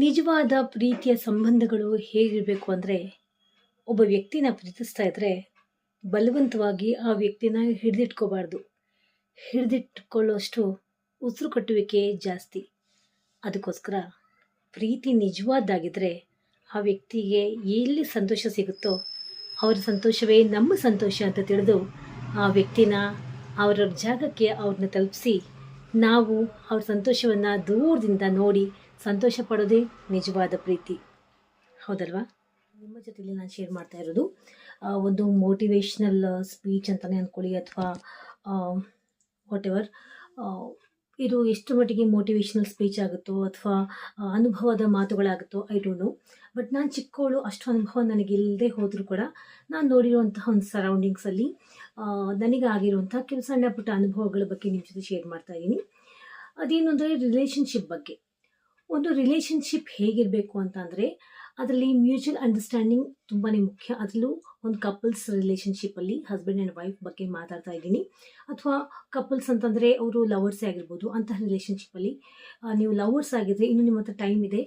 ನಿಜವಾದ ಪ್ರೀತಿಯ ಸಂಬಂಧಗಳು ಹೇಗಿರಬೇಕು ಅಂದರೆ, ಒಬ್ಬ ವ್ಯಕ್ತಿನ ಪ್ರೀತಿಸ್ತಾ ಇದ್ದರೆ ಬಲವಂತವಾಗಿ ಆ ವ್ಯಕ್ತಿನ ಹಿಡಿದಿಟ್ಕೋಬಾರ್ದು. ಹಿಡಿದಿಟ್ಕೊಳ್ಳೋಷ್ಟು ಉಸಿರು ಕಟ್ಟುವಿಕೆ ಜಾಸ್ತಿ. ಅದಕ್ಕೋಸ್ಕರ ಪ್ರೀತಿ ನಿಜವಾದ್ದಾಗಿದ್ದರೆ ಆ ವ್ಯಕ್ತಿಗೆ ಎಲ್ಲಿ ಸಂತೋಷ ಸಿಗುತ್ತೋ ಅವರ ಸಂತೋಷವೇ ನಮ್ಮ ಸಂತೋಷ ಅಂತ ತಿಳಿದು ಆ ವ್ಯಕ್ತಿನ ಅವರ ಜಾಗಕ್ಕೆ ಅವ್ರನ್ನ ತಲುಪಿಸಿ ನಾವು ಅವ್ರ ಸಂತೋಷವನ್ನು ದೂರದಿಂದ ನೋಡಿ ಸಂತೋಷ ಪಡೋದೇ ನಿಜವಾದ ಪ್ರೀತಿ, ಹೌದಲ್ವಾ? ನಿಮ್ಮ ಜೊತೆಲಿ ನಾನು ಶೇರ್ ಮಾಡ್ತಾ ಇರೋದು ಒಂದು ಮೋಟಿವೇಶ್ನಲ್ ಸ್ಪೀಚ್ ಅಂತಲೇ ಅಂದ್ಕೊಳ್ಳಿ, ಅಥವಾ ವಾಟ್ ಎವರ್. ಇದು ಎಷ್ಟು ಮಟ್ಟಿಗೆ ಮೋಟಿವೇಶ್ನಲ್ ಸ್ಪೀಚ್ ಆಗುತ್ತೋ ಅಥವಾ ಅನುಭವದ ಮಾತುಗಳಾಗುತ್ತೋ ಐ ಡೋಂಟ್ ನೋ. ಬಟ್ ನಾನು ಚಿಕ್ಕವಳು, ಅಷ್ಟು ಅನುಭವ ನನಗಿಲ್ಲದೆ ಹೋದರೂ ಕೂಡ ನಾನು ನೋಡಿರುವಂತಹ ಒಂದು ಸರೌಂಡಿಂಗ್ಸಲ್ಲಿ ನನಗಾಗಿರುವಂಥ ಕೆಲವು ಸಣ್ಣ ಪುಟ್ಟ ಅನುಭವಗಳ ಬಗ್ಗೆ ನಿಮ್ಮ ಜೊತೆ ಶೇರ್ ಮಾಡ್ತಾ ಇದ್ದೀನಿ. ಅದೇನು ಅಂದರೆ ರಿಲೇಷನ್ಶಿಪ್ ಬಗ್ಗೆ. ಒಂದು ರಿಲೇಷನ್ಶಿಪ್ ಹೇಗಿರಬೇಕು ಅಂತ ಅಂದರೆ ಅದರಲ್ಲಿ ಮ್ಯೂಚುವಲ್ ಅಂಡರ್ಸ್ಟ್ಯಾಂಡಿಂಗ್ ತುಂಬಾ ಮುಖ್ಯ. ಅದರಲ್ಲೂ ಒಂದು ಕಪಲ್ಸ್ ರಿಲೇಷನ್ಶಿಪ್ಪಲ್ಲಿ ಹಸ್ಬೆಂಡ್ ಆ್ಯಂಡ್ ವೈಫ್ ಬಗ್ಗೆ ಮಾತಾಡ್ತಾ ಇದ್ದೀನಿ. ಅಥವಾ ಕಪಲ್ಸ್ ಅಂತಂದರೆ ಅವರು ಲವರ್ಸೇ ಆಗಿರ್ಬೋದು. ಅಂತಹ ರಿಲೇಷನ್ಶಿಪ್ಪಲ್ಲಿ ನೀವು ಲವರ್ಸ್ ಆಗಿದ್ದರೆ ಇನ್ನು ನಿಮ್ಮ ಹತ್ರ ಟೈಮ್ ಇದೆ.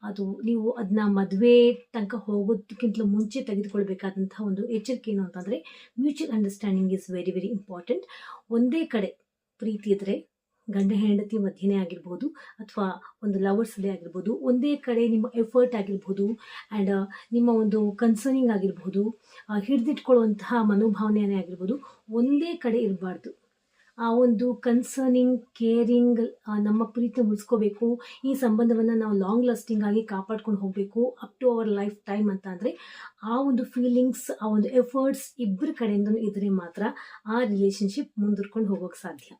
ಅದು ನೀವು ಅದನ್ನ ಮದುವೆ ತನಕ ಹೋಗೋದಕ್ಕಿಂತಲೂ ಮುಂಚೆ ತೆಗೆದುಕೊಳ್ಬೇಕಾದಂಥ ಒಂದು ಎಚ್ಚರಿಕೆ ಏನು ಅಂತಂದರೆ, mutual understanding is very very important. ಒಂದೇ ಕಡೆ ಪ್ರೀತಿ ಇದ್ದರೆ ಗಂಡ ಹೆಂಡತಿ ಮಧ್ಯೆನೇ ಆಗಿರ್ಬೋದು ಅಥವಾ ಒಂದು ಲವರ್ಸಲ್ಲೇ ಆಗಿರ್ಬೋದು, ಒಂದೇ ಕಡೆ ನಿಮ್ಮ ಎಫರ್ಟ್ ಆಗಿರ್ಬೋದು ಆ್ಯಂಡ್ ನಿಮ್ಮ ಒಂದು ಕನ್ಸರ್ನಿಂಗ್ ಆಗಿರ್ಬೋದು, ಹಿಡಿದಿಟ್ಕೊಳ್ಳುವಂತಹ ಮನೋಭಾವನೆಯೇ ಆಗಿರ್ಬೋದು, ಒಂದೇ ಕಡೆ ಇರಬಾರ್ದು. ಆ ಒಂದು ಕನ್ಸರ್ನಿಂಗ್, ಕೇರಿಂಗ್, ನಮ್ಮ ಪ್ರೀತಿ ಉಳಿಸ್ಕೋಬೇಕು, ಈ ಸಂಬಂಧವನ್ನು ನಾವು ಲಾಂಗ್ ಲಾಸ್ಟಿಂಗ್ ಆಗಿ ಕಾಪಾಡ್ಕೊಂಡು ಹೋಗಬೇಕು up to our lifetime ಅಂತ ಅಂದರೆ ಆ ಒಂದು ಫೀಲಿಂಗ್ಸ್, ಆ ಒಂದು ಎಫರ್ಟ್ಸ್ ಇಬ್ಬರ ಕಡೆಯಿಂದಲೂ ಇದ್ದರೆ ಮಾತ್ರ ಆ ರಿಲೇಷನ್ಶಿಪ್ ಮುಂದುವರ್ಕೊಂಡು ಹೋಗೋಕ್ಕೆ ಸಾಧ್ಯ.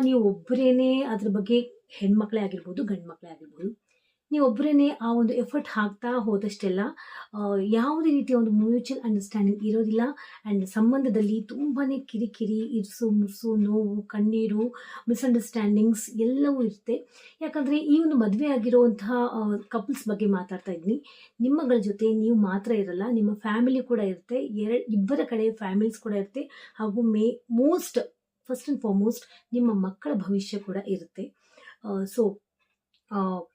ನೀವು ಒಬ್ಬರೇನೆ ಅದ್ರ ಬಗ್ಗೆ, ಹೆಣ್ಮಕ್ಳೇ ಆಗಿರ್ಬೋದು ಗಂಡು ಮಕ್ಕಳೇ ಆಗಿರ್ಬೋದು, ನೀವು ಒಬ್ಬರೇನೆ ಆ ಒಂದು ಎಫರ್ಟ್ ಹಾಕ್ತಾ ಹೋದಷ್ಟೆಲ್ಲ ಯಾವುದೇ ರೀತಿಯ ಒಂದು ಮ್ಯೂಚುವಲ್ ಅಂಡರ್ಸ್ಟ್ಯಾಂಡಿಂಗ್ ಇರೋದಿಲ್ಲ. ಆ್ಯಂಡ್ ಸಂಬಂಧದಲ್ಲಿ ತುಂಬಾ ಕಿರಿಕಿರಿ, ಇರಿಸು ಮುರ್ಸು, ನೋವು, ಕಣ್ಣೀರು, ಮಿಸ್ಅಂಡರ್ಸ್ಟ್ಯಾಂಡಿಂಗ್ಸ್ ಎಲ್ಲವೂ ಇರುತ್ತೆ. ಯಾಕಂದರೆ ಈ ಒಂದು ಮದುವೆ ಆಗಿರುವಂತಹ ಕಪಲ್ಸ್ ಬಗ್ಗೆ ಮಾತಾಡ್ತಾ ಇದ್ದೀನಿ. ನಿಮ್ಮಗಳ ಜೊತೆ ನೀವು ಮಾತ್ರ ಇರಲ್ಲ, ನಿಮ್ಮ ಫ್ಯಾಮಿಲಿ ಕೂಡ ಇರುತ್ತೆ, ಇಬ್ಬರ ಕಡೆ ಫ್ಯಾಮಿಲೀಸ್ ಕೂಡ ಇರುತ್ತೆ, ಹಾಗೂ ಫಸ್ಟ್ ಆ್ಯಂಡ್ ಫಾರ್ಮೋಸ್ಟ್ ನಿಮ್ಮ ಮಕ್ಕಳ ಭವಿಷ್ಯ ಕೂಡ ಇರುತ್ತೆ. ಸೊ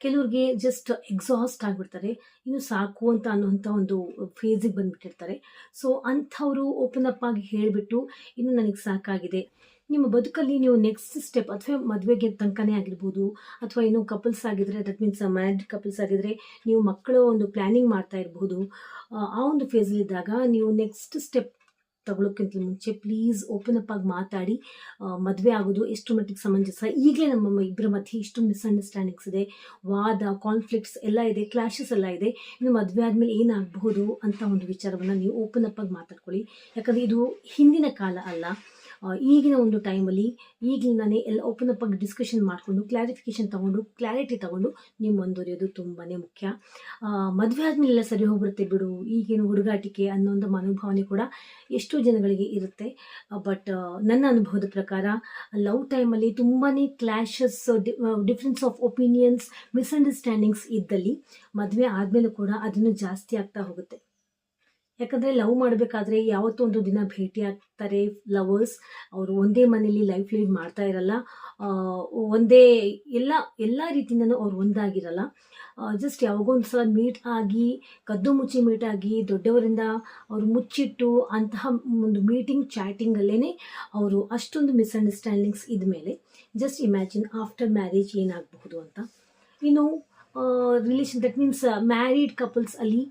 ಕೆಲವ್ರಿಗೆ ಜಸ್ಟ್ ಎಕ್ಸಾಸ್ಟ್ ಆಗಿಬಿಡ್ತಾರೆ, ಇನ್ನು ಸಾಕು ಅಂತ ಅನ್ನೋಂಥ ಒಂದು ಫೇಸಿಗೆ ಬಂದುಬಿಟ್ಟಿರ್ತಾರೆ. ಸೊ ಅಂಥವರು ಓಪನ್ ಅಪ್ ಆಗಿ ಹೇಳಿಬಿಟ್ಟು ಇನ್ನು ನನಗೆ ಸಾಕಾಗಿದೆ, ನಿಮ್ಮ ಬದುಕಲ್ಲಿ ನೀವು ನೆಕ್ಸ್ಟ್ ಸ್ಟೆಪ್ ಅಥವಾ ಮದುವೆಗೆ ತನಕನೇ ಆಗಿರ್ಬೋದು, ಅಥವಾ ಇನ್ನೂ ಕಪಲ್ಸ್ ಆಗಿದ್ರೆ, ದಟ್ ಮೀನ್ಸ್ ಮ್ಯಾರಿಡ್ ಕಪಲ್ಸ್ ಆಗಿದ್ರೆ ನೀವು ಮಕ್ಕಳು ಒಂದು ಪ್ಲ್ಯಾನಿಂಗ್ ಮಾಡ್ತಾ ಇರ್ಬೋದು. ಆ ಒಂದು ಫೇಸಲ್ಲಿದ್ದಾಗ ನೀವು ನೆಕ್ಸ್ಟ್ ಸ್ಟೆಪ್ ತಗೊಳ್ಳೋಕ್ಕಿಂತ ಮುಂಚೆ ಪ್ಲೀಸ್ ಓಪನ್ ಅಪ್ ಆಗಿ ಮಾತಾಡಿ. ಮದುವೆ ಆಗೋದು ಎಷ್ಟು ಮಟ್ಟಿಗೆ ಸಮಂಜಸ? ಈಗಲೇ ನಮ್ಮ ಇಬ್ಬರ ಮಧ್ಯೆ ಇಷ್ಟು ಮಿಸ್ಅಂಡರ್ಸ್ಟ್ಯಾಂಡಿಂಗ್ಸ್ ಇದೆ, ವಾದ, ಕಾನ್ಫ್ಲಿಕ್ಟ್ಸ್ ಎಲ್ಲ ಇದೆ, ಕ್ಲಾಶಸ್ ಎಲ್ಲ ಇದೆ, ಇನ್ನು ಮದುವೆ ಆದಮೇಲೆ ಏನಾಗಬಹುದು ಅಂತ ಒಂದು ವಿಚಾರವನ್ನು ನೀವು ಓಪನ್ ಅಪ್ ಆಗಿ ಮಾತಾಡ್ಕೊಳ್ಳಿ. ಯಾಕಂದರೆ ಇದು ಹಿಂದಿನ ಕಾಲ ಅಲ್ಲ, ಈಗಿನ ಒಂದು ಟೈಮಲ್ಲಿ ಈಗಿಂದಾನೇ ಎಲ್ಲ ಓಪನ್ ಅಪ್ ಆಗಿ ಡಿಸ್ಕಷನ್ ಮಾಡಿಕೊಂಡು ಕ್ಲಾರಿಫಿಕೇಷನ್ ತೊಗೊಂಡು ಕ್ಲಾರಿಟಿ ತೊಗೊಂಡು ನೀವು ಮುಂದುವರಿಯೋದು ತುಂಬಾ ಮುಖ್ಯ. ಮದುವೆ ಆದಮೇಲೆಲ್ಲ ಸರಿ ಹೋಗ್ಬಿಡುತ್ತೆ ಬಿಡು, ಈಗೇನು ಹುಡುಗಾಟಿಕೆ ಅನ್ನೋ ಒಂದು ಮನೋಭಾವನೆ ಕೂಡ ಎಷ್ಟೋ ಜನಗಳಿಗೆ ಇರುತ್ತೆ. ಬಟ್ ನನ್ನ ಅನುಭವದ ಪ್ರಕಾರ ಲವ್ ಟೈಮಲ್ಲಿ ತುಂಬಾ clashes, difference of opinions, misunderstandings ಇದ್ದಲ್ಲಿ ಮದುವೆ ಆದಮೇಲೂ ಕೂಡ ಅದನ್ನು ಜಾಸ್ತಿ ಆಗ್ತಾ ಹೋಗುತ್ತೆ. ಯಾಕಂದರೆ ಲವ್ ಮಾಡಬೇಕಾದ್ರೆ ಯಾವತ್ತೂ ಒಂದು ದಿನ ಭೇಟಿ ಆಗ್ತಾರೆ ಲವರ್ಸ್. ಅವರು ಒಂದೇ ಮನೇಲಿ ಲೈಫ್ ಲೀಡ್ ಮಾಡ್ತಾ ಇರಲ್ಲ, ಒಂದೇ ಎಲ್ಲ ರೀತಿಯಿಂದನೂ ಅವ್ರು ಒಂದಾಗಿರಲ್ಲ. ಜಸ್ಟ್ ಯಾವಾಗೋ ಒಂದು ಸಲ ಮೀಟ್ ಆಗಿ, ಕದ್ದು ಮುಚ್ಚಿ ಮೀಟ್ ಆಗಿ, ದೊಡ್ಡವರಿಂದ ಅವರು ಮುಚ್ಚಿಟ್ಟು ಅಂತಹ ಒಂದು ಮೀಟಿಂಗ್, ಚಾಟಿಂಗಲ್ಲೇ ಅವರು ಅಷ್ಟೊಂದು ಮಿಸ್ಅಂಡರ್ಸ್ಟ್ಯಾಂಡಿಂಗ್ಸ್ ಇದ್ಮೇಲೆ ಜಸ್ಟ್ ಇಮ್ಯಾಜಿನ್ ಆಫ್ಟರ್ ಮ್ಯಾರೇಜ್ ಏನಾಗಬಹುದು ಅಂತ. ಇನ್ನು relation, that means married couples ಅಲ್ಲಿ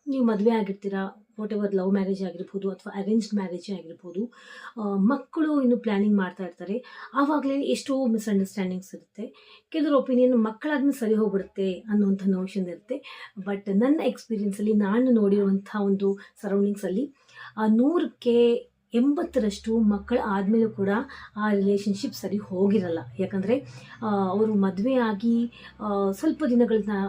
ನೀವು ಮದುವೆ ಆಗಿರ್ತೀರಾ, ವಾಟ್ ಎವರ್, ಲವ್ ಮ್ಯಾರೇಜ್ ಆಗಿರ್ಬೋದು ಅಥವಾ ಅರೇಂಜ್ಡ್ ಮ್ಯಾರೇಜೇ ಆಗಿರ್ಬೋದು, ಮಕ್ಕಳು ಇನ್ನು ಪ್ಲ್ಯಾನಿಂಗ್ ಮಾಡ್ತಾ ಇರ್ತಾರೆ. ಆವಾಗಲೇ ಎಷ್ಟೋ ಮಿಸ್ಅಂಡರ್ಸ್ಟ್ಯಾಂಡಿಂಗ್ಸ್ ಇರುತ್ತೆ. ಕೆಲವರು ಒಪಿನಿಯನ್ ಮಕ್ಕಳಾದ್ಮೇಲೆ ಸರಿ ಹೋಗ್ಬಿಡುತ್ತೆ ಅನ್ನೋಂಥ ನೋಷನ್ ಇರುತ್ತೆ. ಬಟ್ ನನ್ನ ಎಕ್ಸ್ಪೀರಿಯನ್ಸಲ್ಲಿ ನಾನು ನೋಡಿರುವಂಥ ಒಂದು ಸರೌಂಡಿಂಗ್ಸಲ್ಲಿ 100ಕ್ಕೆ 80ರಷ್ಟು ಮಕ್ಕಳು ಆದಮೇಲೂ ಕೂಡ ಆ ರಿಲೇಷನ್ಶಿಪ್ ಸರಿ ಹೋಗಿರಲ್ಲ. ಯಾಕಂದರೆ ಅವರು ಮದುವೆ ಆಗಿ ಸ್ವಲ್ಪ ದಿನಗಳನ್ನ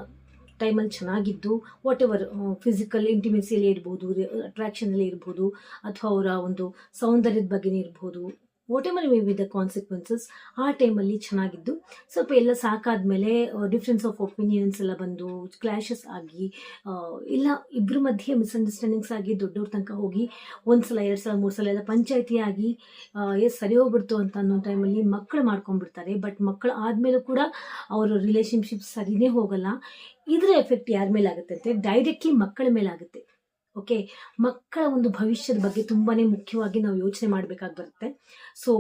ಟೈಮಲ್ಲಿ ಚೆನ್ನಾಗಿದ್ದು, ವಾಟ್ ಎವರ್ ಫಿಸಿಕಲ್ ಇಂಟಿಮೆಸಿಯಲ್ಲಿ ಇರ್ಬೋದು, ಅಟ್ರ್ಯಾಕ್ಷನಲ್ಲಿ ಇರ್ಬೋದು, ಅಥವಾ ಅವರ ಒಂದು ಸೌಂದರ್ಯದ ಬಗ್ಗೆನೇ ಇರ್ಬೋದು, what ever may be the consequences, ಆ ಟೈಮಲ್ಲಿ ಚೆನ್ನಾಗಿದ್ದು ಸ್ವಲ್ಪ ಎಲ್ಲ ಸಾಕಾದ್ಮೇಲೆ ಡಿಫ್ರೆನ್ಸ್ ಆಫ್ ಒಪಿನಿಯನ್ಸ್ ಎಲ್ಲ ಬಂದು ಕ್ಲಾಶಸ್ ಆಗಿ ಇಲ್ಲ ಇಬ್ಬರ ಮಧ್ಯೆ ಮಿಸ್ಅಂಡರ್ಸ್ಟ್ಯಾಂಡಿಂಗ್ಸ್ ಆಗಿ ದೊಡ್ಡವ್ರ ತನಕ ಹೋಗಿ ಒಂದ್ಸಲ 2 ಸಲ 3 ಸಲ ಎಲ್ಲ ಪಂಚಾಯಿತಿ ಆಗಿ ಸರಿ ಹೋಗ್ಬಿಡ್ತು ಅಂತ ಅನ್ನೋ ಟೈಮಲ್ಲಿ ಮಕ್ಕಳು ಮಾಡ್ಕೊಂಡ್ಬಿಡ್ತಾರೆ. ಬಟ್ ಮಕ್ಕಳು ಆದಮೇಲೂ ಕೂಡ ಅವರ ರಿಲೇಷನ್ಶಿಪ್ ಸರಿನೇ ಹೋಗಲ್ಲ. ಇದರ ಎಫೆಕ್ಟ್ ಯಾರ ಮೇಲೆ ಆಗುತ್ತೆ ಅಂದರೆ ಡೈರೆಕ್ಟ್ಲಿ ಮಕ್ಕಳ ಮೇಲೆ ಆಗುತ್ತೆ. ಓಕೆ, ಮಕ್ಕಳ ಒಂದು ಭವಿಷ್ಯದ ಬಗ್ಗೆ ತುಂಬಾ ಮುಖ್ಯವಾಗಿ ನಾವು ಯೋಚನೆ ಮಾಡಬೇಕಾಗಿ ಬರುತ್ತೆ. ಸೊ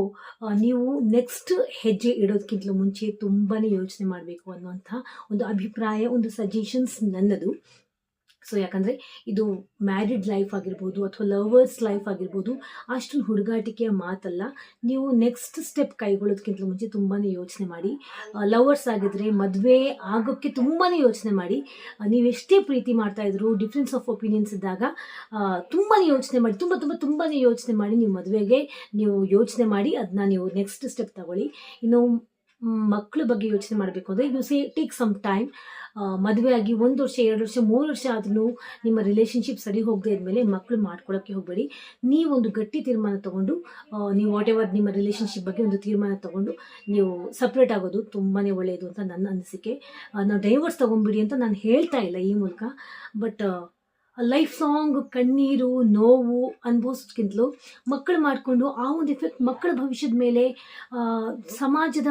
ನೀವು ನೆಕ್ಸ್ಟ್ ಹೆಜ್ಜೆ ಇಡೋದಕ್ಕಿಂತಲೂ ಮುಂಚೆ ತುಂಬಾ ಯೋಚನೆ ಮಾಡಬೇಕು ಅನ್ನುವಂಥ ಒಂದು ಅಭಿಪ್ರಾಯ, ಒಂದು ಸಜೆಷನ್ಸ್ ನನ್ನದು. ಸೊ ಯಾಕಂದರೆ ಇದು ಮ್ಯಾರಿಡ್ ಲೈಫ್ ಆಗಿರ್ಬೋದು ಅಥವಾ ಲವರ್ಸ್ ಲೈಫ್ ಆಗಿರ್ಬೋದು, ಅಷ್ಟೊಂದು ಹುಡುಗಾಟಿಕೆಯ ಮಾತಲ್ಲ. ನೀವು ನೆಕ್ಸ್ಟ್ ಸ್ಟೆಪ್ ಕೈಗೊಳ್ಳೋದಕ್ಕಿಂತ ಮುಂಚೆ ತುಂಬಾ ಯೋಚನೆ ಮಾಡಿ. ಲವರ್ಸ್ ಆಗಿದ್ರೆ ಮದುವೆ ಆಗೋಕ್ಕೆ ತುಂಬಾ ಯೋಚನೆ ಮಾಡಿ. ನೀವೆಷ್ಟೇ ಪ್ರೀತಿ ಮಾಡ್ತಾಯಿದ್ರು, ಡಿಫ್ರೆನ್ಸ್ ಆಫ್ ಒಪಿನಿಯನ್ಸ್ ಇದ್ದಾಗ ತುಂಬಾ ಯೋಚನೆ ಮಾಡಿ, ತುಂಬಾ ಯೋಚನೆ ಮಾಡಿ ನೀವು ಮದುವೆಗೆ ನೀವು ಯೋಚನೆ ಮಾಡಿ ಅದನ್ನ ನೀವು ನೆಕ್ಸ್ಟ್ ಸ್ಟೆಪ್ ತಗೊಳ್ಳಿ. ಇನ್ನು ಮಕ್ಕಳ ಬಗ್ಗೆ ಯೋಚನೆ ಮಾಡಬೇಕು ಅಂದರೆ you say take some time. ಮದುವೆ ಆಗಿ 1 ವರ್ಷ 2 ವರ್ಷ 3 ವರ್ಷ ಆದ್ರೂ ನಿಮ್ಮ ರಿಲೇಷನ್ಶಿಪ್ ಸರಿ ಹೋಗದೆ ಇದ್ಮೇಲೆ ಮಕ್ಕಳು ಮಾಡ್ಕೊಳ್ಳೋಕ್ಕೆ ಹೋಗಬೇಡಿ. ನೀವೊಂದು ಗಟ್ಟಿ ತೀರ್ಮಾನ ತೊಗೊಂಡು ನೀವು ವಾಟ್ ಎವರ್ ನಿಮ್ಮ ರಿಲೇಷನ್ಶಿಪ್ ಬಗ್ಗೆ ಒಂದು ತೀರ್ಮಾನ ತೊಗೊಂಡು ನೀವು ಸಪ್ರೇಟ್ ಆಗೋದು ತುಂಬಾ ಒಳ್ಳೆಯದು ಅಂತ ನನ್ನ ಅನಿಸಿಕೆ. ನಾವು ಡೈವರ್ಸ್ ತೊಗೊಂಡ್ಬಿಡಿ ಅಂತ ನಾನು ಹೇಳ್ತಾ ಇಲ್ಲ ಈ ಮೂಲಕ. ಬಟ್ ಲೈಫ್ ಲಾಂಗ್ ಕಣ್ಣೀರು ನೋವು ಅನುಭವಿಸೋದಕ್ಕಿಂತಲೂ ಮಕ್ಕಳು ಮಾಡಿಕೊಂಡು ಆ ಒಂದು ಎಫೆಕ್ಟ್ ಮಕ್ಕಳ ಭವಿಷ್ಯದ ಮೇಲೆ, ಸಮಾಜದ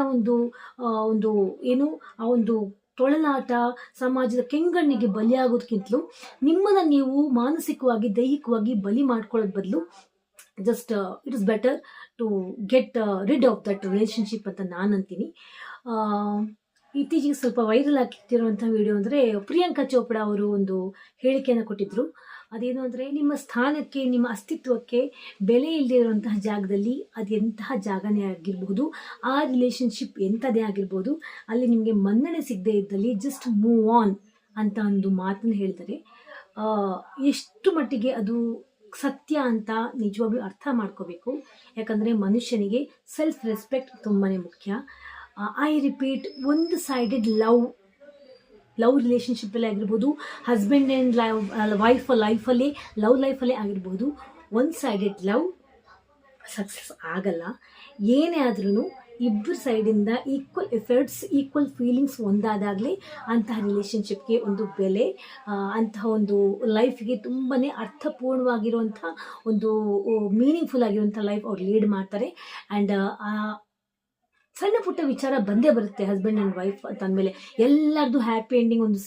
ಒಂದು ಏನು ಆ ಒಂದು ತೊಳಲಾಟ, ಸಮಾಜದ ಕೆಂಗಣ್ಣಿಗೆ ಬಲಿಯಾಗೋದಕ್ಕಿಂತಲೂ ನಿಮ್ಮನ್ನು ನೀವು ಮಾನಸಿಕವಾಗಿ ದೈಹಿಕವಾಗಿ ಬಲಿ ಮಾಡ್ಕೊಳ್ಳೋದು ಬದಲು just it is better to get rid of that relationship ಅಂತ ನಾನು ಅಂತೀನಿ. ಇತ್ತೀಚೆಗೆ ಸ್ವಲ್ಪ ವೈರಲ್ ಆಗ್ತಿರುವಂಥ ವಿಡಿಯೋ ಅಂದರೆ ಪ್ರಿಯಾಂಕಾ ಚೋಪ್ರಾ ಅವರು ಒಂದು ಹೇಳಿಕೆಯನ್ನು ಕೊಟ್ಟಿದ್ದರು. ಅದೇನು ಅಂದರೆ, ನಿಮ್ಮ ಸ್ಥಾನಕ್ಕೆ, ನಿಮ್ಮ ಅಸ್ತಿತ್ವಕ್ಕೆ ಬೆಲೆ ಇಲ್ಲದೆ ಇರುವಂತಹ ಜಾಗದಲ್ಲಿ ಅದು ಎಂತಹ ಜಾಗನೇ ಆಗಿರಬಹುದು, ಆ ರಿಲೇಷನ್ಶಿಪ್ ಎಂಥದೇ ಆಗಿರ್ಬೋದು, ಅಲ್ಲಿ ನಿಮಗೆ ಮನ್ನಣೆ ಸಿಗದೆ ಇದ್ದಲ್ಲಿ ಜಸ್ಟ್ ಮೂವ್ ಆನ್ ಅಂತ ಒಂದು ಮಾತನ್ನು ಹೇಳ್ತಾರೆ. ಎಷ್ಟು ಮಟ್ಟಿಗೆ ಅದು ಸತ್ಯ ಅಂತ ನಿಜವಾಗ್ಲೂ ಅರ್ಥ ಮಾಡ್ಕೋಬೇಕು. ಯಾಕಂದರೆ ಮನುಷ್ಯನಿಗೆ ಸೆಲ್ಫ್ ರೆಸ್ಪೆಕ್ಟ್ ತುಂಬಾ ಮುಖ್ಯ. ಐ ರಿಪೀಟ್, ಒಂದು ಸೈಡೆಡ್ ಲವ್ ರಿಲೇಷನ್ಶಿಪ್ಪಲ್ಲೇ ಆಗಿರ್ಬೋದು, ಹಸ್ಬೆಂಡ್ ಆ್ಯಂಡ್ ವೈಫ್ ಲೈಫಲ್ಲಿ ಆಗಿರ್ಬೋದು, ಒನ್ ಸೈಡೆಡ್ ಲವ್ ಸಕ್ಸಸ್ ಆಗಲ್ಲ. ಏನೇ ಆದ್ರೂ ಇಬ್ಬರು ಸೈಡಿಂದ ಈಕ್ವಲ್ ಎಫರ್ಟ್ಸ್, ಈಕ್ವಲ್ ಫೀಲಿಂಗ್ಸ್ ಒಂದಾದಾಗಲೇ ಅಂತಹ ರಿಲೇಷನ್ಶಿಪ್ಗೆ ಒಂದು ಬೆಲೆ, ಅಂತಹ ಒಂದು ಲೈಫ್ಗೆ ತುಂಬಾ ಅರ್ಥಪೂರ್ಣವಾಗಿರುವಂಥ ಒಂದು ಮೀನಿಂಗ್ಫುಲ್ ಆಗಿರುವಂಥ ಲೈಫ್ ಅವ್ರು ಲೀಡ್ ಮಾಡ್ತಾರೆ. ಆ್ಯಂಡ್ ಸಣ್ಣ ಪುಟ್ಟ ವಿಚಾರ ಬಂದೇ ಬರುತ್ತೆ ಹಸ್ಬೆಂಡ್ ಆ್ಯಂಡ್ ವೈಫ್ ಅಂತ ಅಂದಮೇಲೆ. ಎಲ್ಲರದ್ದು ಹ್ಯಾಪಿ ಎಂಡಿಂಗ್, ಒಂದು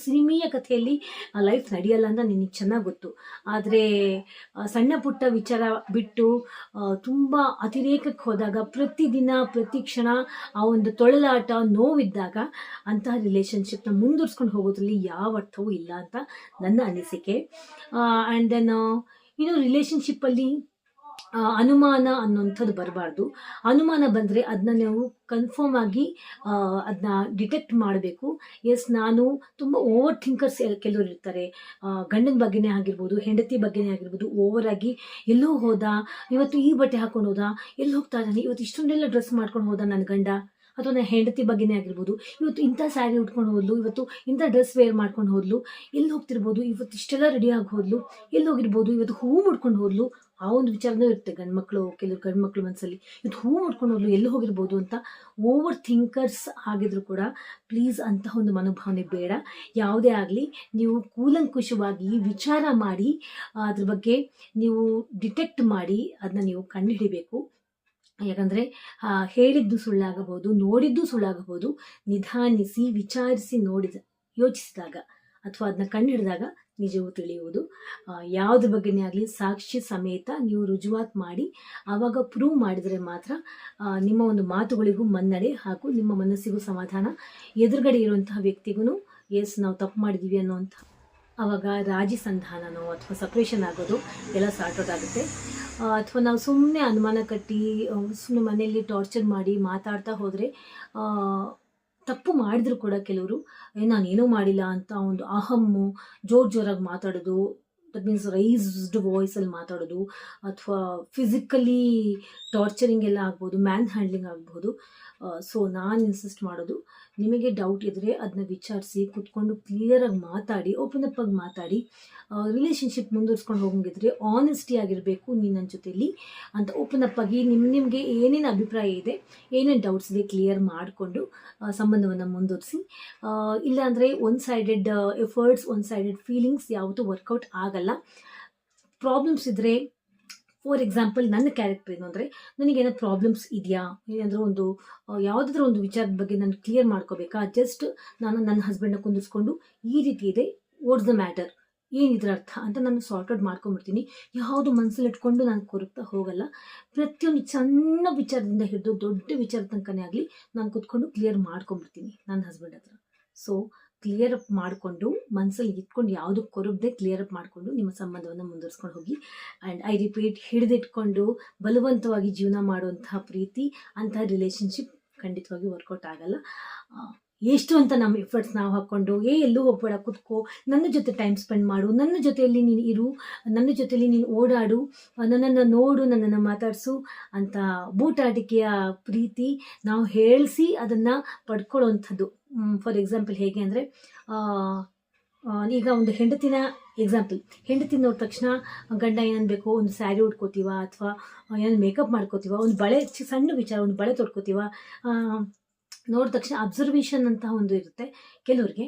ಸಿನಿಮೀಯ ಕಥೆಯಲ್ಲಿ ಲೈಫ್ ನಡೆಯಲ್ಲ ಅಂತ ನಿನಗೆ ಚೆನ್ನಾಗಿ ಗೊತ್ತು. ಆದರೆ ಸಣ್ಣ ಪುಟ್ಟ ವಿಚಾರ ಬಿಟ್ಟು ತುಂಬ ಅತಿರೇಕಕ್ಕೆ ಹೋದಾಗ, ಪ್ರತಿದಿನ ಪ್ರತಿ ಕ್ಷಣ ಆ ಒಂದು ತೊಳಲಾಟ ನೋವಿದ್ದಾಗ ಅಂತಹ ರಿಲೇಷನ್ಶಿಪ್ನ ಮುಂದುವರ್ಸ್ಕೊಂಡು ಹೋಗೋದ್ರಲ್ಲಿ ಯಾವ ಅರ್ಥವೂ ಇಲ್ಲ ಅಂತ ನನ್ನ ಅನಿಸಿಕೆ. ಆ್ಯಂಡ್ ದೆನ್ ರಿಲೇಷನ್ಶಿಪ್ಪಲ್ಲಿ ಅನುಮಾನ ಅನ್ನೋಂಥದ್ದು ಬರಬಾರ್ದು. ಅನುಮಾನ ಬಂದರೆ ಅದನ್ನ ನಾವು ಕನ್ಫರ್ಮ್ ಆಗಿ ಅದನ್ನ ಡಿಟೆಕ್ಟ್ ಮಾಡಬೇಕು. ಎಸ್, ನಾನು ತುಂಬ ಓವರ್ ಥಿಂಕರ್ಸ್ ಕೆಲವರು ಇರ್ತಾರೆ. ಗಂಡನ ಬಗ್ಗೆನೇ ಆಗಿರ್ಬೋದು, ಹೆಂಡತಿ ಬಗ್ಗೆನೇ ಆಗಿರ್ಬೋದು, ಓವರಾಗಿ ಎಲ್ಲೋ ಹೋದ, ಇವತ್ತು ಈ ಬಟ್ಟೆ ಹಾಕೊಂಡು ಹೋದ, ಎಲ್ಲಿ ಹೋಗ್ತಾ ಇದ್ದಾನೆ, ಇವತ್ತು ಇಷ್ಟೊಂದೆಲ್ಲ ಡ್ರೆಸ್ ಮಾಡ್ಕೊಂಡು ಹೋದ ನನ್ನ ಗಂಡ, ಅಥವಾ ನನ್ನ ಹೆಂಡತಿ ಬಗ್ಗೆನೇ ಆಗಿರ್ಬೋದು, ಇವತ್ತು ಇಂಥ ಸ್ಯಾರಿ ಉಟ್ಕೊಂಡು ಹೋದ್ಲು, ಇವತ್ತು ಇಂಥ ಡ್ರೆಸ್ ವೇರ್ ಮಾಡ್ಕೊಂಡು ಹೋದ್ಲು, ಎಲ್ಲಿ ಹೋಗ್ತಿರ್ಬೋದು, ಇವತ್ತು ಇಷ್ಟೆಲ್ಲ ರೆಡಿಯಾಗಿ ಹೋದ್ಲು, ಎಲ್ಲಿ ಹೋಗಿರ್ಬೋದು, ಇವತ್ತು ಹೂವು ಮುಡ್ಕೊಂಡು ಹೋದ್ಲು, ಆ ಒಂದು ವಿಚಾರನೂ ಇರುತ್ತೆ ಕೆಲವರು ಗಂಡ್ಮಕ್ಳು ಮನಸ್ಸಲ್ಲಿ, ಇವತ್ತು ಹೂವು ಮುಡ್ಕೊಂಡು ಹೋದ್ಲು, ಎಲ್ಲಿ ಹೋಗಿರ್ಬೋದು ಅಂತ. ಓವರ್ ಥಿಂಕರ್ಸ್ ಆಗಿದ್ರು ಕೂಡ ಪ್ಲೀಸ್ ಅಂತಹ ಒಂದು ಮನೋಭಾವನೆ ಬೇಡ. ಯಾವುದೇ ಆಗಲಿ ನೀವು ಕೂಲಂಕುಷವಾಗಿ ವಿಚಾರ ಮಾಡಿ ಅದ್ರ ಬಗ್ಗೆ ನೀವು ಡಿಟೆಕ್ಟ್ ಮಾಡಿ ಅದನ್ನ ನೀವು ಕಂಡುಹಿಡಿಬೇಕು. ಯಾಕಂದರೆ ಹೇಳಿದ್ದು ಸುಳ್ಳಾಗಬಹುದು, ನೋಡಿದ್ದು ಸುಳ್ಳಾಗಬಹುದು. ನಿಧಾನಿಸಿ ವಿಚಾರಿಸಿ ಯೋಚಿಸಿದಾಗ ಅಥವಾ ಅದನ್ನ ಕಂಡುಹಿಡಿದಾಗ ನಿಜವೂ ತಿಳಿಯುವುದು. ಯಾವುದ್ರ ಬಗ್ಗೆನೇ ಆಗಲಿ ಸಾಕ್ಷಿ ಸಮೇತ ನೀವು ರುಜುವಾತು ಮಾಡಿ ಆವಾಗ ಪ್ರೂವ್ ಮಾಡಿದರೆ ಮಾತ್ರ ನಿಮ್ಮ ಒಂದು ಮಾತುಗಳಿಗೂ ಮನ್ನಣೆ ಹಾಗೂ ನಿಮ್ಮ ಮನಸ್ಸಿಗೂ ಸಮಾಧಾನ, ಎದುರುಗಡೆ ಇರುವಂತಹ ವ್ಯಕ್ತಿಗೂ ಎಸ್ ನಾವು ತಪ್ಪು ಮಾಡಿದ್ದೀವಿ ಅನ್ನೋಂಥ ಆವಾಗ ರಾಜಿ ಸಂಧಾನನೋ ಅಥವಾ ಸಪ್ರೇಷನ್ ಆಗೋದು ಎಲ್ಲ ಸಾರ್ಟ್ ಔಟ್ ಆಗುತ್ತೆ. ಅಥವಾ ನಾವು ಸುಮ್ಮನೆ ಅನುಮಾನ ಕಟ್ಟಿ ಸುಮ್ಮನೆ ಮನೆಯಲ್ಲಿ ಟಾರ್ಚರ್ ಮಾಡಿ ಮಾತಾಡ್ತಾ ಹೋದರೆ, ತಪ್ಪು ಮಾಡಿದ್ರು ಕೂಡ ಕೆಲವರು ನಾನೇನೂ ಮಾಡಿಲ್ಲ ಅಂತ ಒಂದು ಅಹಮ್ಮು, ಜೋರಾಗಿ ಮಾತಾಡೋದು, ದಟ್ ಮೀನ್ಸ್ ರೈಸ್ಡ್ ವಾಯ್ಸಲ್ಲಿ ಮಾತಾಡೋದು, ಅಥವಾ ಫಿಸಿಕಲಿ ಟಾರ್ಚರಿಂಗ್ ಎಲ್ಲ ಆಗ್ಬೋದು, ಮ್ಯಾನ್ ಹ್ಯಾಂಡ್ಲಿಂಗ್ ಆಗ್ಬೋದು. ಸೊ ನಾನು ಇನ್ಸಿಸ್ಟ್ ಮಾಡೋದು, ನಿಮಗೆ ಡೌಟ್ ಇದ್ದರೆ ಅದನ್ನ ವಿಚಾರಿಸಿ ಕೂತ್ಕೊಂಡು ಕ್ಲಿಯರಾಗಿ ಮಾತಾಡಿ, ಓಪನ್ ಅಪ್ ಆಗಿ ಮಾತಾಡಿ. ರಿಲೇಷನ್ಶಿಪ್ ಮುಂದುವರ್ಸ್ಕೊಂಡು ಹೋಗಂಗಿದ್ರೆ ಆನೆಸ್ಟಿ ಆಗಿರಬೇಕು ನೀನು ನನ್ನ ಜೊತೆಯಲ್ಲಿ ಅಂತ ಓಪನ್ ಅಪ್ ಆಗಿ ನಿಮಗೆ ಏನೇನು ಅಭಿಪ್ರಾಯ ಇದೆ, ಏನೇನು ಡೌಟ್ಸ್ ಇದೆ ಕ್ಲಿಯರ್ ಮಾಡಿಕೊಂಡು ಸಂಬಂಧವನ್ನು ಮುಂದುವರಿಸಿ. ಇಲ್ಲಾಂದರೆ one sided efforts, one sided feelings ಯಾವತ್ತೂ ವರ್ಕೌಟ್ ಆಗಲ್ಲ. ಪ್ರಾಬ್ಲಮ್ಸ್ ಇದ್ದರೆ, ಫಾರ್ ಎಕ್ಸಾಂಪಲ್ ನನ್ನ ಕ್ಯಾರೆಕ್ಟರ್ ಏನು ಅಂದರೆ, ನನಗೇನೋ ಪ್ರಾಬ್ಲಮ್ಸ್ ಇದೆಯಾ, ಏನಾದರೂ ಒಂದು ಯಾವುದಾದ್ರೂ ಒಂದು ವಿಚಾರದ ಬಗ್ಗೆ ನಾನು ಕ್ಲಿಯರ್ ಮಾಡ್ಕೋಬೇಕಾ, ಜಸ್ಟ್ ನಾನು ನನ್ನ ಹಸ್ಬೆಂಡ್ನ ಕುಂದಿಸ್ಕೊಂಡು ಈ ರೀತಿ ಇದೆ, ವಾಟ್ಸ್ ದ ಮ್ಯಾಟರ್, ಏನಿದ್ರ ಅರ್ಥ ಅಂತ ನಾನು ಸಾರ್ಟ್ ಔಟ್ ಮಾಡ್ಕೊಂಡ್ಬಿಡ್ತೀನಿ. ಯಾವುದು ಮನಸ್ಸಲ್ಲಿ ಇಟ್ಕೊಂಡು ನಾನು ಕೊರಗ್ತಾ ಹೋಗಲ್ಲ. ಪ್ರತಿಯೊಂದು ಸಣ್ಣ ವಿಚಾರದಿಂದ ಹಿಡಿದು ದೊಡ್ಡ ವಿಚಾರ ತನಕನೇ ಆಗಲಿ ನಾನು ಕೂತ್ಕೊಂಡು ಕ್ಲಿಯರ್ ಮಾಡ್ಕೊಂಡ್ಬಿಡ್ತೀನಿ ನನ್ನ ಹಸ್ಬೆಂಡ್ ಹತ್ರ. ಸೊ ಕ್ಲಿಯರ್ ಅಪ್ ಮಾಡಿಕೊಂಡು ಮನಸ್ಸಲ್ಲಿ ಇಟ್ಕೊಂಡು ಯಾವುದು ಕೊರಗದೆ ಕ್ಲಿಯರ್ ಅಪ್ ಮಾಡಿಕೊಂಡು ನಿಮ್ಮ ಸಂಬಂಧವನ್ನು ಮುಂದುವರ್ಸ್ಕೊಂಡು ಹೋಗಿ. ಆ್ಯಂಡ್ ಐ ರಿಪೀಟ್, ಹಿಡಿದಿಟ್ಕೊಂಡು ಬಲವಂತವಾಗಿ ಜೀವನ ಮಾಡುವಂತಹ ಪ್ರೀತಿ, ಅಂತಹ ರಿಲೇಷನ್ಶಿಪ್ ಖಂಡಿತವಾಗಿ ವರ್ಕೌಟ್ ಆಗಲ್ಲ. ಎಷ್ಟು ಅಂತ ನಮ್ಮ ಎಫರ್ಟ್ಸ್ ನಾವು ಹಾಕ್ಕೊಂಡು ಎಲ್ಲೂ ಹೋಗ್ಬೇಡ, ಕೂತ್ಕೋ, ನನ್ನ ಜೊತೆ ಟೈಮ್ ಸ್ಪೆಂಡ್ ಮಾಡು, ನನ್ನ ಜೊತೆಯಲ್ಲಿ ನೀನು ಇರು, ನನ್ನ ಜೊತೆಯಲ್ಲಿ ನೀನು ಓಡಾಡು, ನನ್ನನ್ನು ನೋಡು, ನನ್ನನ್ನು ಮಾತಾಡಿಸು ಅಂತ ಬೂಟಾಟಿಕೆಯ ಪ್ರೀತಿ ನಾವು ಹೇಳಿಸಿ ಅದನ್ನು ಪಡ್ಕೊಳ್ಳೋವಂಥದ್ದು. ಫಾರ್ ಎಕ್ಸಾಂಪಲ್ ಹೇಗೆ ಅಂದರೆ, ಈಗ ಒಂದು ಹೆಂಡತಿನ ಎಕ್ಸಾಂಪಲ್, ಹೆಂಡತಿ ನೋಡಿದ ತಕ್ಷಣ ಗಂಡ ಏನನ್ಬೇಕು, ಒಂದು ಸ್ಯಾರಿ ಉಟ್ಕೋತೀವ ಅಥವಾ ಏನಾದ್ರು ಮೇಕಪ್ ಮಾಡ್ಕೋತೀವ, ಒಂದು ಬಳೆ, ಸಣ್ಣ ವಿಚಾರ ಒಂದು ಬಳೆ ತೊಟ್ಕೋತೀವ, ನೋಡಿದ ತಕ್ಷಣ ಅಬ್ಸರ್ವೇಷನ್ ಅಂತ ಒಂದು ಇರುತ್ತೆ ಕೆಲವ್ರಿಗೆ.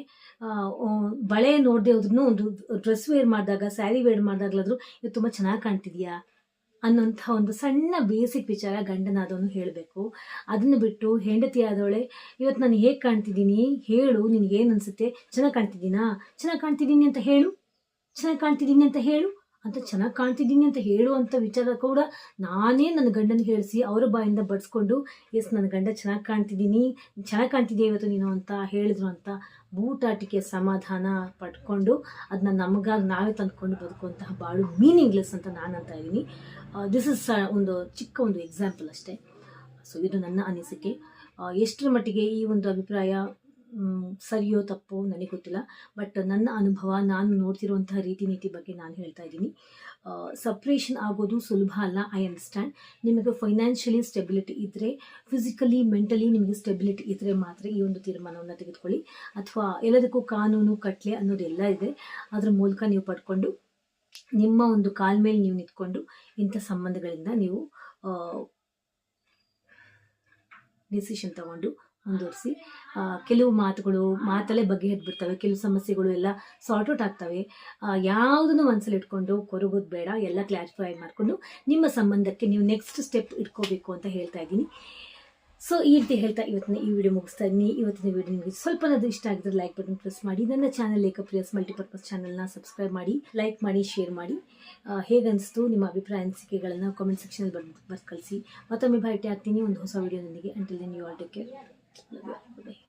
ಬಳೆ ನೋಡದೆ ಹೋದ್ರೂ ಒಂದು ಡ್ರೆಸ್ ವೇರ್ ಮಾಡಿದಾಗ, ಸ್ಯಾರಿ ವೇರ್ ಮಾಡಿದಾಗಲಾದ್ರೂ ಇದು ತುಂಬ ಚೆನ್ನಾಗಿ ಕಾಣ್ತಿದೆಯಾ ಅನ್ನೋಂಥ ಒಂದು ಸಣ್ಣ ಬೇಸಿಕ್ ವಿಚಾರ ಗಂಡನಾದವನು ಹೇಳಬೇಕು. ಅದನ್ನು ಬಿಟ್ಟು ಹೆಂಡತಿ ಆದವಳೆ, ಇವತ್ತು ನಾನು ಹೇಗೆ ಕಾಣ್ತಿದ್ದೀನಿ ಹೇಳು, ನಿನಗೇನು ಅನಿಸುತ್ತೆ, ಚೆನ್ನಾಗಿ ಕಾಣ್ತಿದ್ದೀನಾ, ಚೆನ್ನಾಗಿ ಕಾಣ್ತಿದ್ದೀನಿ ಅಂತ ಹೇಳು, ಚೆನ್ನಾಗಿ ಕಾಣ್ತಿದ್ದೀನಿ ಅಂತ ಹೇಳು ಅಂತ, ಚೆನ್ನಾಗಿ ಕಾಣ್ತಿದ್ದೀನಿ ಅಂತ ಹೇಳುವಂಥ ವಿಚಾರ ಕೂಡ ನಾನೇ ನನ್ನ ಗಂಡನ ಹೇಳಿಸಿ ಅವರ ಬಾಯಿಂದ ಬಡಿಸ್ಕೊಂಡು, ಎಸ್ ನನ್ನ ಗಂಡ ಚೆನ್ನಾಗಿ ಕಾಣ್ತಿದ್ದೀಯ ಇವತ್ತು ನೀನು ಅಂತ ಹೇಳಿದ್ರು ಅಂತ ಬೂಟಾಟಿಕೆ ಸಮಾಧಾನ ಪಡ್ಕೊಂಡು ಅದನ್ನ ನಮಗಾಗಿ ನಾವೇ ತಂದ್ಕೊಂಡು ಬದುಕುವಂತಹ ಬಾಳು ಮೀನಿಂಗ್ಲೆಸ್ ಅಂತ ನಾನು ಅಂತ ಇದ್ದೀನಿ. ದಿಸ್ ಇಸ್ ಒಂದು ಚಿಕ್ಕ ಒಂದು ಎಕ್ಸಾಂಪಲ್ ಅಷ್ಟೇ. ಸೊ ಇದು ನನ್ನ ಅನಿಸಿಕೆ. ಎಷ್ಟರ ಮಟ್ಟಿಗೆ ಈ ಒಂದು ಅಭಿಪ್ರಾಯ ಸರಿಯೋ ತಪ್ಪೋ ನನಗೆ ಗೊತ್ತಿಲ್ಲ, ಬಟ್ ನನ್ನ ಅನುಭವ, ನಾನು ನೋಡ್ತಿರುವಂತಹ ರೀತಿ ನೀತಿ ಬಗ್ಗೆ ನಾನು ಹೇಳ್ತಾ ಇದ್ದೀನಿ. ಸಪ್ರೇಷನ್ ಆಗೋದು ಸುಲಭ ಅಲ್ಲ, ಐ ಅಂಡರ್ಸ್ಟ್ಯಾಂಡ್. ನಿಮಗೆ ಫೈನಾನ್ಷಿಯಲಿ ಸ್ಟೆಬಿಲಿಟಿ ಇದ್ದರೆ, ಫಿಸಿಕಲಿ ಮೆಂಟಲಿ ನಿಮಗೆ ಸ್ಟೆಬಿಲಿಟಿ ಇದ್ದರೆ ಮಾತ್ರ ಈ ಒಂದು ತೀರ್ಮಾನವನ್ನು ತೆಗೆದುಕೊಳ್ಳಿ. ಅಥವಾ ಎಲ್ಲದಕ್ಕೂ ಕಾನೂನು ಕಟ್ಲೆ ಅನ್ನೋದೆಲ್ಲ ಇದೆ, ಅದರ ಮೂಲಕ ನೀವು ಪಡ್ಕೊಂಡು ನಿಮ್ಮ ಒಂದು ಕಾಲ ಮೇಲೆ ನೀವು ನಿಂತ್ಕೊಂಡು ಇಂಥ ಸಂಬಂಧಗಳಿಂದ ನೀವು ಡಿಸಿಷನ್ ತಗೊಂಡು ಮುಂದುವರಿಸಿ. ಕೆಲವು ಮಾತಲ್ಲೇ ಬಗೆಹರಿಬಿಡ್ತವೆ, ಕೆಲವು ಸಮಸ್ಯೆಗಳು ಎಲ್ಲ ಸಾರ್ಟ್ ಔಟ್ ಆಗ್ತವೆ. ಯಾವುದನ್ನು ಮನಸ್ಸಲ್ಲಿ ಇಟ್ಕೊಂಡು ಕೊರಗೋದು ಬೇಡ, ಎಲ್ಲ ಕ್ಲಾರಿಫೈ ಮಾಡಿಕೊಂಡು ನಿಮ್ಮ ಸಂಬಂಧಕ್ಕೆ ನೀವು ನೆಕ್ಸ್ಟ್ ಸ್ಟೆಪ್ ಇಟ್ಕೋಬೇಕು ಅಂತ ಹೇಳ್ತಾ ಇದ್ದೀನಿ. ಸೊ ಈ ರೀತಿ ಹೇಳ್ತಾ ಇವತ್ತಿನ ಈ ವಿಡಿಯೋ ಮುಗಿಸ್ತಾ ಇದ್ದೀನಿ. ಇವತ್ತಿನ ವಿಡಿಯೋ ನಿಮಗೆ ಸ್ವಲ್ಪ ಇಷ್ಟ ಆಗಿದ್ರೆ ಲೈಕ್ ಬಟನ್ ಪ್ರೆಸ್ ಮಾಡಿ, ನನ್ನ ಚಾನಲ್ ಲೇಖಪ್ರಿಯಸ್ ಮಲ್ಟಿಪರ್ಪಸ್ ಚಾನಲ್ನ ಸಬ್ಸ್ಕ್ರೈಬ್ ಮಾಡಿ, ಲೈಕ್ ಮಾಡಿ, ಶೇರ್ ಮಾಡಿ. ಹೇಗನ್ನಿಸ್ತು ನಿಮ್ಮ ಅಭಿಪ್ರಾಯ ಅನಿಸಿಕೆಗಳನ್ನು ಕಾಮೆಂಟ್ ಸೆಕ್ಷನಲ್ಲಿ ಬರ್ದು ಕಳಿಸಿ. ಮತ್ತೊಮ್ಮೆ ಭೇಟಿ ಆಗ್ತೀನಿ ಒಂದು ಹೊಸ ವಿಡಿಯೋದೊಂದಿಗೆ. Until then you all take care. Bye.